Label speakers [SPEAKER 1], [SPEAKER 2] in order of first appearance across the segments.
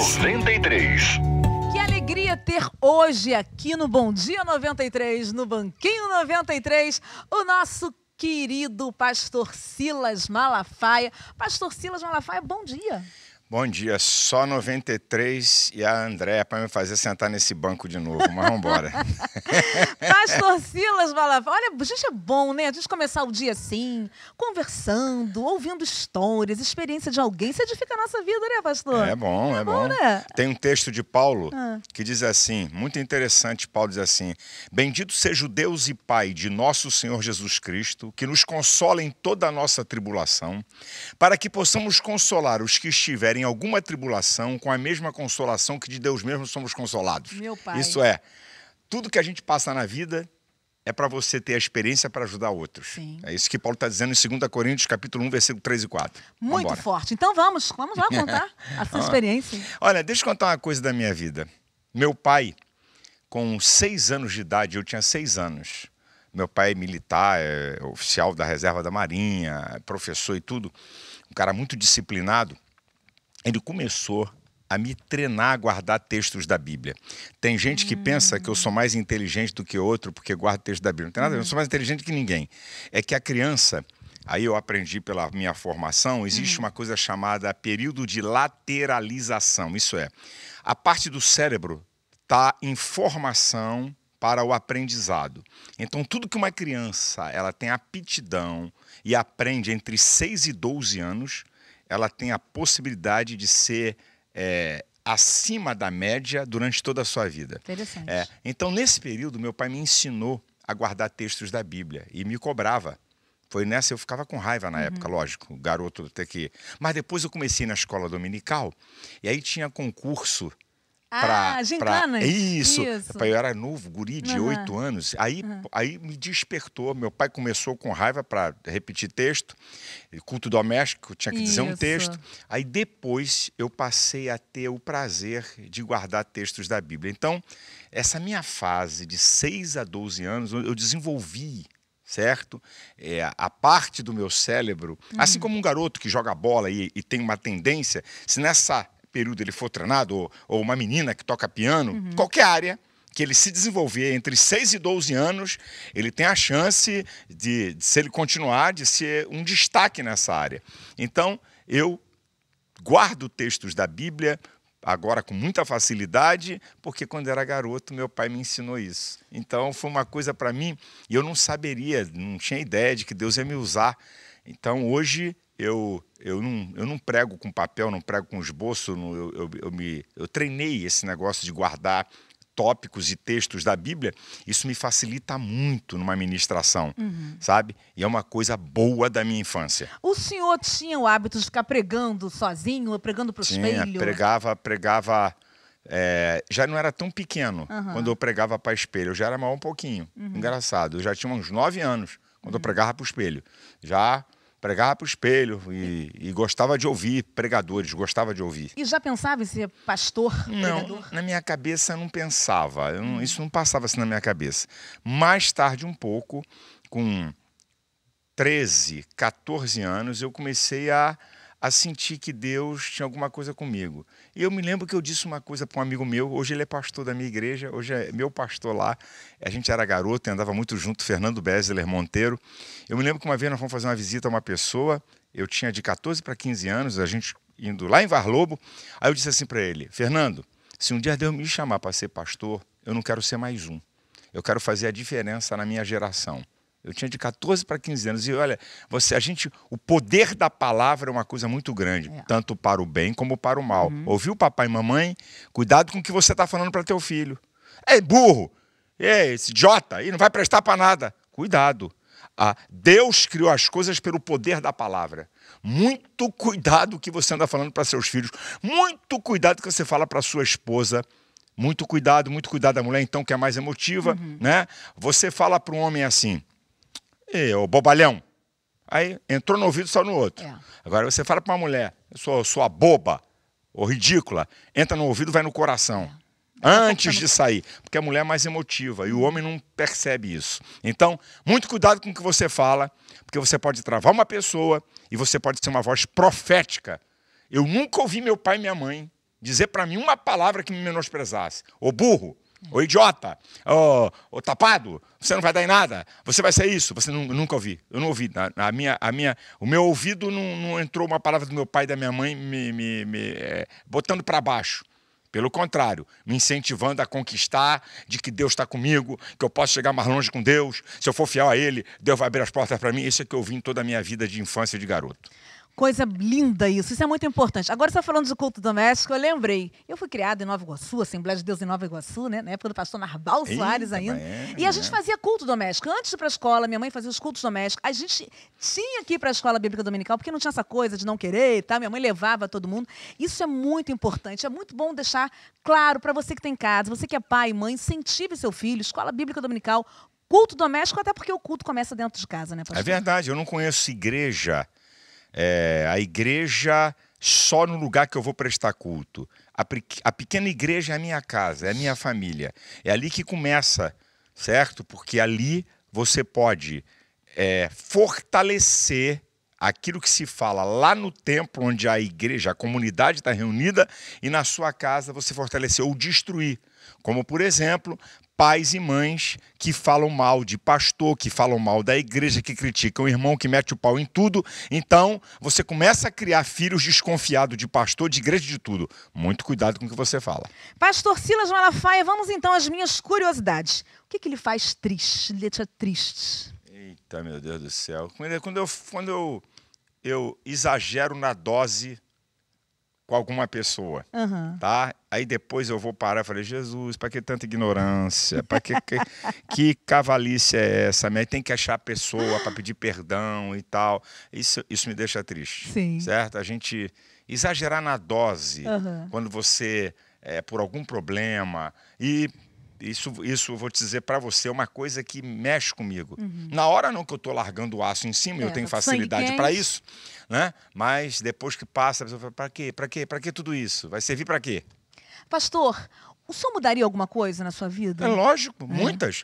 [SPEAKER 1] 93.
[SPEAKER 2] Que alegria ter hoje aqui no Bom Dia 93, no Banquinho 93, o nosso querido pastor Silas Malafaia. Pastor Silas Malafaia, bom dia.
[SPEAKER 3] Bom dia, só 93 e a Andréia para me fazer sentar nesse banco de novo, mas vamos embora.
[SPEAKER 2] Pastor Silas Malafaia, olha, gente, é bom, né? A gente começar o dia assim, conversando, ouvindo histórias, experiência de alguém, isso edifica a nossa vida, né, pastor?
[SPEAKER 3] É bom, é bom.
[SPEAKER 2] Né?
[SPEAKER 3] Tem um texto de Paulo que diz assim, muito interessante, Paulo diz assim: bendito seja o Deus e Pai de nosso Senhor Jesus Cristo, que nos consola em toda a nossa tribulação, para que possamos consolar os que estiverem em alguma tribulação com a mesma consolação que de Deus mesmo somos consolados.
[SPEAKER 2] Meu Pai.
[SPEAKER 3] Isso é, tudo que a gente passa na vida é para você ter a experiência para ajudar outros.
[SPEAKER 2] Sim.
[SPEAKER 3] É isso que Paulo está dizendo em 2 Coríntios, capítulo 1, versículo 3 e 4.
[SPEAKER 2] Muito
[SPEAKER 3] Vambora.
[SPEAKER 2] forte. Então vamos lá contar a sua experiência.
[SPEAKER 3] Olha, deixa eu contar uma coisa da minha vida. Meu pai, com 6 anos de idade, eu tinha 6 anos. Meu pai é militar, é oficial da reserva da Marinha, é professor e tudo. Um cara muito disciplinado. Ele começou a me treinar a guardar textos da Bíblia. Tem gente que pensa que eu sou mais inteligente do que outro porque guardo texto da Bíblia. Não tem nada a ver, eu sou mais inteligente que ninguém. É que a criança, aí eu aprendi pela minha formação, existe uma coisa chamada período de lateralização. Isso é, a parte do cérebro está em formação para o aprendizado. Então, tudo que uma criança ela tem aptidão e aprende entre 6 e 12 anos, ela tem a possibilidade de ser acima da média durante toda a sua vida.
[SPEAKER 2] Interessante.
[SPEAKER 3] Então, nesse período, meu pai me ensinou a guardar textos da Bíblia e me cobrava. Foi nessa, eu ficava com raiva na época, lógico, o garoto ter que... Mas depois eu comecei na escola dominical e aí tinha concurso
[SPEAKER 2] gincanas.
[SPEAKER 3] Isso. Eu era novo, guri de 8 anos. Aí me despertou. Meu pai começou com raiva para repetir texto. Culto doméstico, tinha que dizer um texto. Aí depois eu passei a ter o prazer de guardar textos da Bíblia. Então, essa minha fase de 6 a 12 anos, eu desenvolvi, certo? A parte do meu cérebro, assim como um garoto que joga bola e tem uma tendência, se nessa período ele for treinado, ou uma menina que toca piano, qualquer área que ele se desenvolver entre 6 e 12 anos, ele tem a chance de, se ele continuar, de ser um destaque nessa área. Então, eu guardo textos da Bíblia, agora com muita facilidade, porque quando era garoto, meu pai me ensinou isso. Então, foi uma coisa para mim, e eu não saberia, não tinha ideia de que Deus ia me usar. Então, hoje, eu não prego com papel, não prego com esboço, eu treinei esse negócio de guardar tópicos e textos da Bíblia. Isso me facilita muito numa ministração, sabe? E é uma coisa boa da minha infância.
[SPEAKER 2] O senhor tinha o hábito de ficar pregando sozinho, ou pregando para o espelho?
[SPEAKER 3] Pregava. Já não era tão pequeno quando eu pregava para espelho, eu já era maior um pouquinho. Engraçado, eu já tinha uns 9 anos quando eu pregava para o espelho. Já pregava para o espelho e gostava de ouvir pregadores, gostava de ouvir.
[SPEAKER 2] E já pensava em ser pastor, pregador?
[SPEAKER 3] Não, na minha cabeça eu não pensava, isso não passava assim na minha cabeça. Mais tarde um pouco, com 13, 14 anos, eu comecei a sentir que Deus tinha alguma coisa comigo. E eu me lembro que eu disse uma coisa para um amigo meu, hoje ele é pastor da minha igreja, hoje é meu pastor lá, a gente era garoto e andava muito junto, Fernando Besler Monteiro. Eu me lembro que uma vez nós fomos fazer uma visita a uma pessoa, eu tinha de 14 para 15 anos, a gente indo lá em Varlobo, aí eu disse assim para ele: Fernando, se um dia Deus me chamar para ser pastor, eu não quero ser mais um, eu quero fazer a diferença na minha geração. Eu tinha de 14 para 15 anos. E olha, o poder da palavra é uma coisa muito grande, tanto para o bem como para o mal. Ouviu, papai e mamãe? Cuidado com o que você está falando para teu filho. É burro, esse idiota aí não vai prestar para nada. Cuidado. Deus criou as coisas pelo poder da palavra. Muito cuidado o que você anda falando para seus filhos. Muito cuidado o que você fala para sua esposa. Muito cuidado a mulher, então, que é mais emotiva, né? Você fala para um homem assim: ô bobalhão. Aí entrou no ouvido e saiu no outro. Agora você fala para uma mulher: sua boba ou ridícula, entra no ouvido e vai no coração. Antes de sair. Porque a mulher é mais emotiva e o homem não percebe isso. Então, muito cuidado com o que você fala, porque você pode travar uma pessoa e você pode ser uma voz profética. Eu nunca ouvi meu pai e minha mãe dizer para mim uma palavra que me menosprezasse. Ô burro, ô idiota, ô tapado, você não vai dar em nada, você vai ser isso. Você nunca ouvi. Eu não ouvi. O meu ouvido não entrou uma palavra do meu pai e da minha mãe botando para baixo. Pelo contrário, me incentivando a conquistar, de que Deus está comigo, que eu posso chegar mais longe com Deus. Se eu for fiel a Ele, Deus vai abrir as portas para mim. Isso é que eu vi em toda a minha vida de infância e de garoto.
[SPEAKER 2] Coisa linda isso é muito importante. Agora, você está falando de culto doméstico, eu lembrei. Eu fui criada em Nova Iguaçu, Assembleia de Deus em Nova Iguaçu, né? Na época do pastor Narbal Soares ainda. E a gente fazia culto doméstico. Antes de ir para a escola, minha mãe fazia os cultos domésticos. A gente tinha que ir para a escola bíblica dominical, porque não tinha essa coisa de não querer, tá? Minha mãe levava todo mundo. Isso é muito importante. É muito bom deixar claro para você que tem em casa, você que é pai e mãe, incentive seu filho, escola bíblica dominical, culto doméstico, até porque o culto começa dentro de casa, né, pastor?
[SPEAKER 3] É verdade, eu não conheço igreja. A igreja só no lugar que eu vou prestar culto. A pequena igreja é a minha casa, é a minha família. É ali que começa, certo? Porque ali você pode fortalecer aquilo que se fala lá no templo, onde a igreja, a comunidade está reunida, e na sua casa você fortalecer ou destruir. Como, por exemplo, pais e mães que falam mal de pastor, que falam mal da igreja, que criticam o irmão, que mete o pau em tudo. Então, você começa a criar filhos desconfiados de pastor, de igreja, de tudo. Muito cuidado com o que você fala.
[SPEAKER 2] Pastor Silas Malafaia, vamos então às minhas curiosidades. O que ele faz triste, ele deixa triste?
[SPEAKER 3] Eita, meu Deus do céu. Quando eu exagero na dose com alguma pessoa, tá? Aí depois eu vou parar e falei, Jesus, para que tanta ignorância? Para que cavalice é essa? Aí tem que achar a pessoa para pedir perdão e tal. Isso me deixa triste.
[SPEAKER 2] Sim.
[SPEAKER 3] Certo? A gente exagerar na dose quando você por algum problema e isso eu vou te dizer para você, é uma coisa que mexe comigo. Na hora não que eu estou largando o aço em cima, eu tenho facilidade para isso, né? Mas depois que passa, a pessoa fala, para quê? Para que tudo isso? Vai servir para quê?
[SPEAKER 2] Pastor, o senhor mudaria alguma coisa na sua vida?
[SPEAKER 3] É lógico, muitas.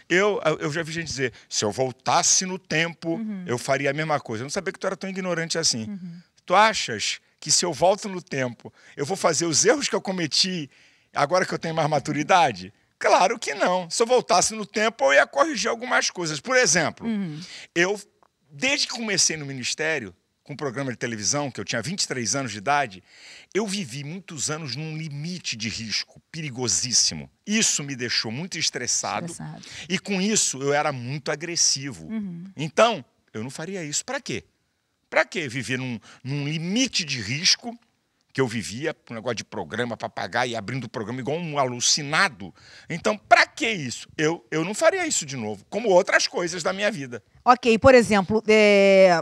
[SPEAKER 3] Eu já vi gente dizer, se eu voltasse no tempo, eu faria a mesma coisa. Eu não sabia que tu era tão ignorante assim. Tu achas que se eu volto no tempo, eu vou fazer os erros que eu cometi agora que eu tenho mais maturidade? Claro que não. Se eu voltasse no tempo, eu ia corrigir algumas coisas. Por exemplo, eu, desde que comecei no ministério, com um programa de televisão, que eu tinha 23 anos de idade, eu vivi muitos anos num limite de risco perigosíssimo. Isso me deixou muito estressado. E com isso eu era muito agressivo. Então, eu não faria isso. Para quê? Para quê viver num limite de risco que eu vivia, um negócio de programa para pagar e abrindo o programa igual um alucinado? Então, para que isso? Eu não faria isso de novo, como outras coisas da minha vida.
[SPEAKER 2] Ok, por exemplo,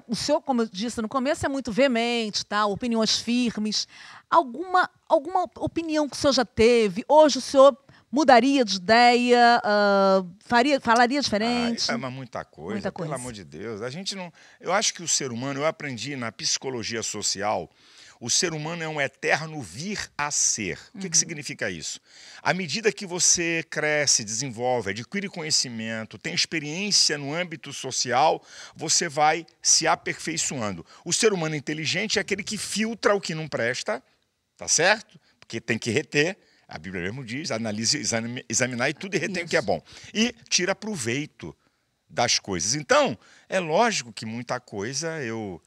[SPEAKER 2] o senhor, como eu disse no começo, é muito veemente, tá? Opiniões firmes. Alguma opinião que o senhor já teve? Hoje o senhor mudaria de ideia? Falaria diferente?
[SPEAKER 3] Muita coisa, pelo amor de Deus. A gente não. Eu acho que o ser humano, eu aprendi na psicologia social. O ser humano é um eterno vir a ser. O que significa isso? À medida que você cresce, desenvolve, adquire conhecimento, tem experiência no âmbito social, você vai se aperfeiçoando. O ser humano inteligente é aquele que filtra o que não presta, tá certo? Porque tem que reter. A Bíblia mesmo diz, analise, examinar e tudo e retém o que é bom. E tira proveito das coisas. Então, é lógico que muita coisa eu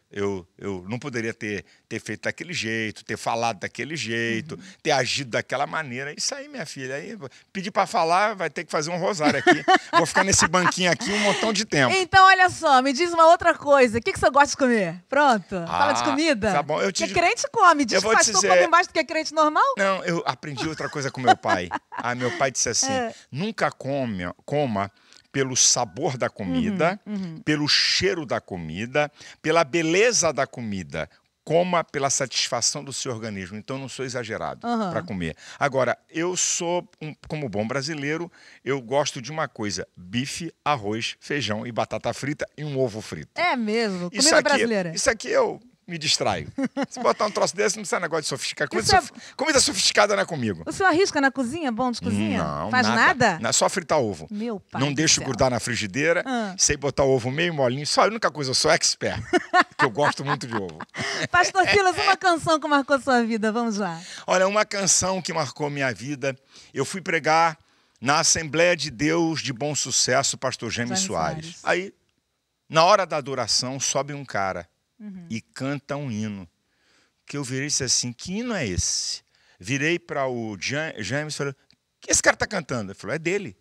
[SPEAKER 3] não poderia ter feito daquele jeito, ter falado daquele jeito, ter agido daquela maneira. Isso aí, minha filha, aí pedir para falar, vai ter que fazer um rosário aqui. Vou ficar nesse banquinho aqui um montão de tempo.
[SPEAKER 2] Então, olha só, me diz uma outra coisa. O que você gosta de comer? Pronto. Fala de comida.
[SPEAKER 3] Tá bom.
[SPEAKER 2] Porque crente come. Diz que pastor come mais do que crente normal?
[SPEAKER 3] Não, eu aprendi outra coisa com meu pai. Meu pai disse assim, nunca coma pelo sabor da comida, pelo cheiro da comida, pela beleza da comida. Coma pela satisfação do seu organismo. Então, eu não sou exagerado para comer. Agora, eu sou, como bom brasileiro, eu gosto de uma coisa: bife, arroz, feijão e batata frita e um ovo frito.
[SPEAKER 2] É mesmo? Comida brasileira.
[SPEAKER 3] Isso aqui eu me distraio. Se botar um troço desse, não precisa negócio de sofisticado.
[SPEAKER 2] Isso
[SPEAKER 3] Comida sofisticada não é comigo.
[SPEAKER 2] O senhor arrisca na cozinha? Bom de cozinha?
[SPEAKER 3] Não,
[SPEAKER 2] Faz nada?
[SPEAKER 3] Não, só fritar ovo.
[SPEAKER 2] Meu pai
[SPEAKER 3] Não
[SPEAKER 2] do
[SPEAKER 3] deixo
[SPEAKER 2] céu.
[SPEAKER 3] grudar na frigideira. Sei botar o ovo meio molinho. Só a única coisa, eu sou expert. Porque eu gosto muito de ovo.
[SPEAKER 2] Pastor Silas, uma canção que marcou sua vida. Vamos lá.
[SPEAKER 3] Olha, uma canção que marcou minha vida. Eu fui pregar na Assembleia de Deus de Bom Sucesso, pastor Jaime Soares. Aí, na hora da adoração, sobe um cara e canta um hino. Que eu virei e disse assim, que hino é esse? Virei para o James e falei, o que esse cara está cantando? Ele falou, é dele.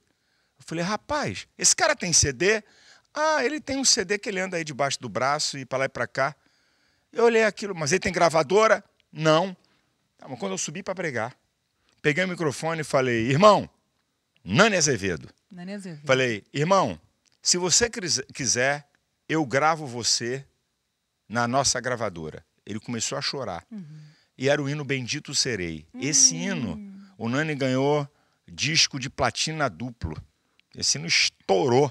[SPEAKER 3] Eu falei, rapaz, esse cara tem CD? Ah, ele tem um CD que ele anda aí debaixo do braço e para lá e para cá. Eu olhei aquilo, mas ele tem gravadora? Não. Tá, mas quando eu subi para pregar, peguei o microfone e falei, irmão, Nani Azevedo.
[SPEAKER 2] Nani Azevedo.
[SPEAKER 3] Falei, irmão, se você quiser, eu gravo você na nossa gravadora. Ele começou a chorar. E era o hino Bendito Serei. Esse hino, o Nani ganhou disco de platina duplo. Esse hino estourou,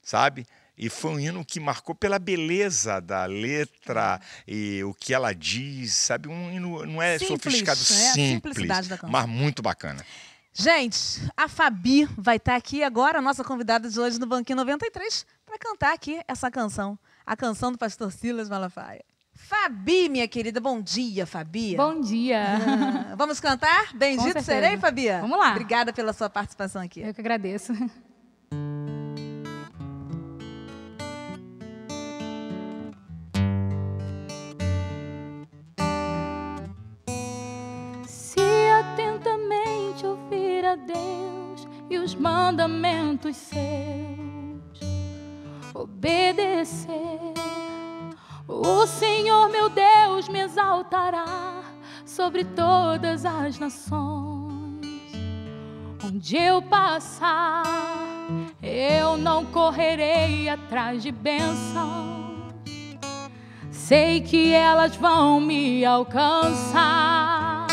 [SPEAKER 3] sabe? E foi um hino que marcou pela beleza da letra e o que ela diz, sabe? Um hino não é
[SPEAKER 2] simples,
[SPEAKER 3] sofisticado, simples,
[SPEAKER 2] da canção.
[SPEAKER 3] mas muito bacana.
[SPEAKER 2] Gente, a Fabi vai estar aqui agora, a nossa convidada de hoje no Banquinho 93, para cantar aqui essa canção. A canção do pastor Silas Malafaia. Fabi, minha querida, bom dia, Fabi.
[SPEAKER 1] Bom dia.
[SPEAKER 2] Vamos cantar? Bendito Serei, Fabi?
[SPEAKER 1] Vamos lá.
[SPEAKER 2] Obrigada pela sua participação aqui.
[SPEAKER 1] Eu que agradeço. Se atentamente ouvir a Deus e os mandamentos seus, obedecer, o Senhor meu Deus me exaltará sobre todas as nações. Onde eu passar, eu não correrei atrás de bênçãos. Sei que elas vão me alcançar.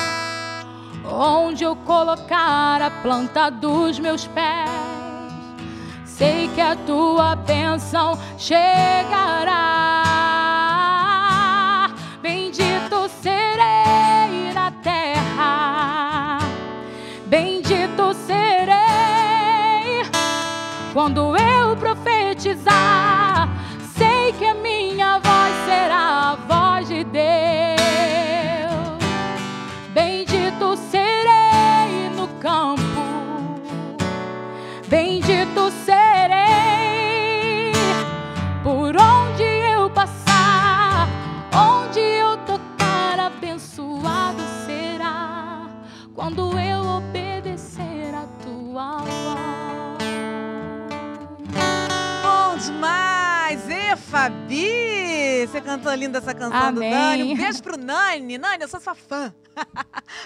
[SPEAKER 1] Onde eu colocar a planta dos meus pés, sei que a tua bênção chegará. Bendito serei na terra, bendito serei quando eu profetizar. Sei que a minha voz será a voz de Deus. Bendito serei no campo, bendito serei por onde eu passar. Onde eu tocar, abençoado será quando eu obedecer a tua voz.
[SPEAKER 2] Bom demais! E Fabi, você cantou linda essa canção.
[SPEAKER 1] Amém.
[SPEAKER 2] Do Nani. Um beijo pro Nani. Nani, eu sou sua fã.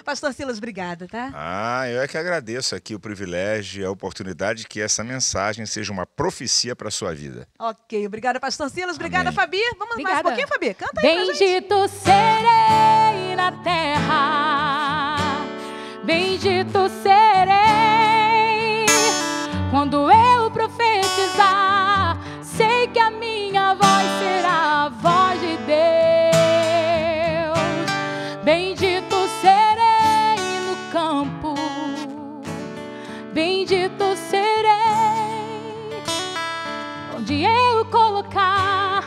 [SPEAKER 2] Pastor Silas, obrigada, tá?
[SPEAKER 3] Eu é que agradeço aqui o privilégio e a oportunidade que essa mensagem seja uma profecia para a sua vida.
[SPEAKER 2] Ok, obrigada, pastor Silas. Obrigada,
[SPEAKER 3] Amém.
[SPEAKER 2] Fabi. Vamos
[SPEAKER 1] Obrigada.
[SPEAKER 2] mais um pouquinho, Fabi? Canta aí pra gente.
[SPEAKER 1] Bendito serei na terra, bendito serei quando eu profetizar. Sei que a minha voz será a voz de Deus. Bendito serei no campo, bendito serei onde eu colocar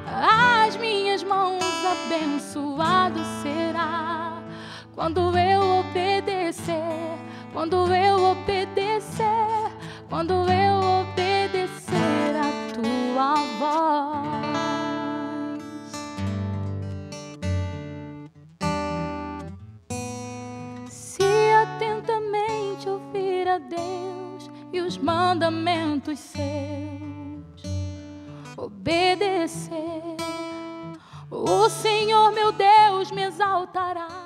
[SPEAKER 1] as minhas mãos. Abençoado será quando eu obedecer, quando eu obedecer, quando eu obedecer a tua voz. Se atentamente ouvir a Deus e os mandamentos seus, obedecer, o Senhor meu Deus me exaltará